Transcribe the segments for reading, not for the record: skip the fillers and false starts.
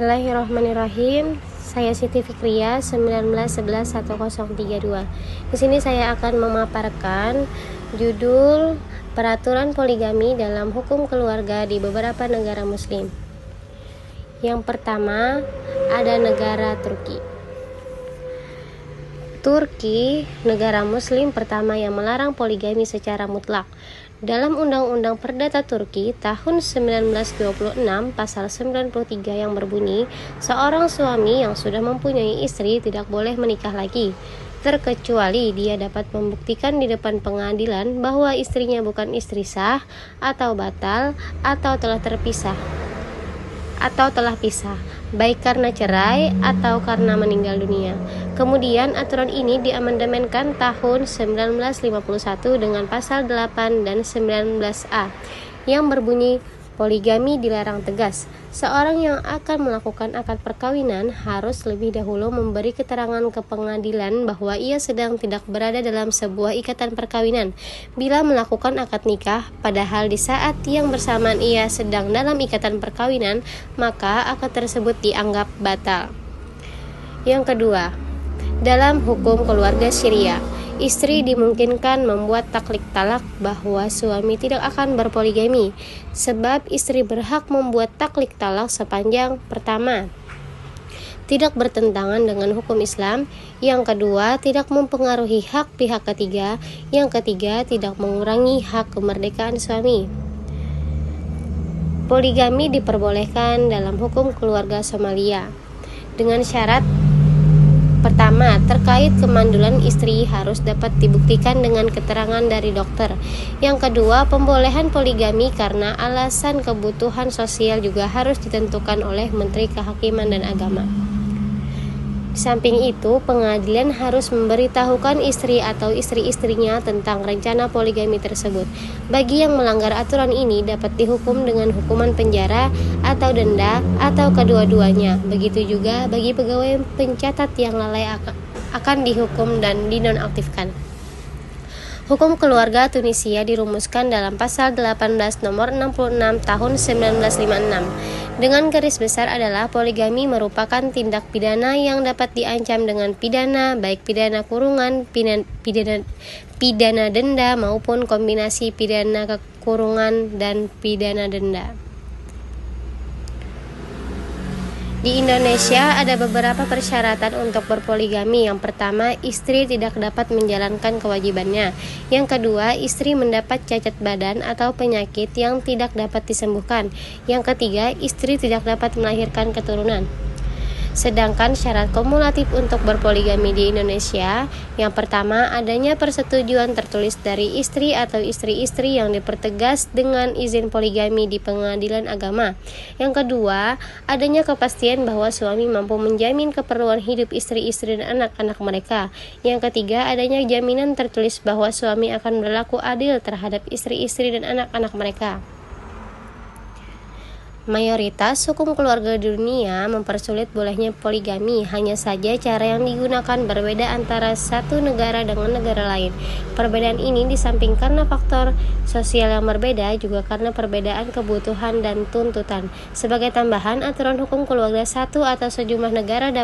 Bismillahirrahmanirrahim. Saya Siti Fikriya 19111032. Di sini saya akan memaparkan judul peraturan poligami dalam hukum keluarga di beberapa negara muslim. Yang pertama, ada negara Turki. Turki, negara muslim pertama yang melarang poligami secara mutlak. Dalam Undang-Undang Perdata Turki tahun 1926 pasal 93 yang berbunyi, seorang suami yang sudah mempunyai istri tidak boleh menikah lagi, terkecuali dia dapat membuktikan di depan pengadilan bahwa istrinya bukan istri sah atau batal atau telah pisah, baik karena cerai atau karena meninggal dunia. Kemudian aturan ini diamandemenkan tahun 1951 dengan pasal 8 dan 19A yang berbunyi poligami dilarang tegas. Seorang yang akan melakukan akad perkawinan harus lebih dahulu memberi keterangan ke pengadilan bahwa ia sedang tidak berada dalam sebuah ikatan perkawinan bila melakukan akad nikah, padahal di saat yang bersamaan ia sedang dalam ikatan perkawinan, maka akad tersebut dianggap batal. Yang kedua, dalam hukum keluarga Syria, istri dimungkinkan membuat taklik talak bahwa suami tidak akan berpoligami, sebab istri berhak membuat taklik talak sepanjang pertama, tidak bertentangan dengan hukum Islam, yang kedua, tidak mempengaruhi hak pihak ketiga, yang ketiga, tidak mengurangi hak kemerdekaan suami. Poligami diperbolehkan dalam hukum keluarga Somalia dengan syarat: pertama, terkait kemandulan istri harus dapat dibuktikan dengan keterangan dari dokter. Yang kedua, pembolehan poligami karena alasan kebutuhan sosial juga harus ditentukan oleh Menteri Kehakiman dan Agama. Di samping itu, pengadilan harus memberitahukan istri atau istri-istrinya tentang rencana poligami tersebut. Bagi yang melanggar aturan ini dapat dihukum dengan hukuman penjara atau denda atau kedua-duanya. Begitu juga bagi pegawai pencatat yang lalai akan dihukum dan dinonaktifkan. Hukum keluarga Tunisia dirumuskan dalam pasal 18 nomor 66 tahun 1956. Dengan garis besar adalah poligami merupakan tindak pidana yang dapat diancam dengan pidana, baik pidana kurungan, pidana denda maupun kombinasi pidana kurungan dan pidana denda. Di Indonesia ada beberapa persyaratan untuk berpoligami. Yang pertama, istri tidak dapat menjalankan kewajibannya. Yang kedua, istri mendapat cacat badan atau penyakit yang tidak dapat disembuhkan. Yang ketiga, istri tidak dapat melahirkan keturunan. Sedangkan syarat kumulatif untuk berpoligami di Indonesia, yang pertama, adanya persetujuan tertulis dari istri atau istri-istri yang dipertegas dengan izin poligami di pengadilan agama. Yang kedua, adanya kepastian bahwa suami mampu menjamin keperluan hidup istri-istri dan anak-anak mereka. Yang ketiga, adanya jaminan tertulis bahwa suami akan berlaku adil terhadap istri-istri dan anak-anak mereka. Mayoritas hukum keluarga di dunia mempersulit bolehnya poligami, hanya saja cara yang digunakan berbeda antara satu negara dengan negara lain. Perbedaan ini di samping karena faktor sosial yang berbeda, juga karena perbedaan kebutuhan dan tuntutan. Sebagai tambahan, aturan hukum keluarga satu atau sejumlah negara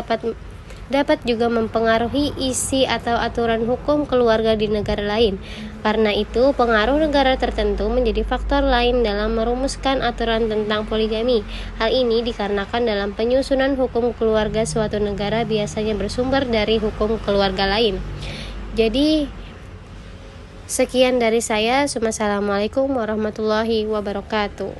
dapat juga mempengaruhi isi atau aturan hukum keluarga di negara lain. Karena itu, pengaruh negara tertentu menjadi faktor lain dalam merumuskan aturan tentang poligami. Hal ini dikarenakan dalam penyusunan hukum keluarga suatu negara biasanya bersumber dari hukum keluarga lain. Jadi, sekian dari saya. Wassalamualaikum warahmatullahi wabarakatuh.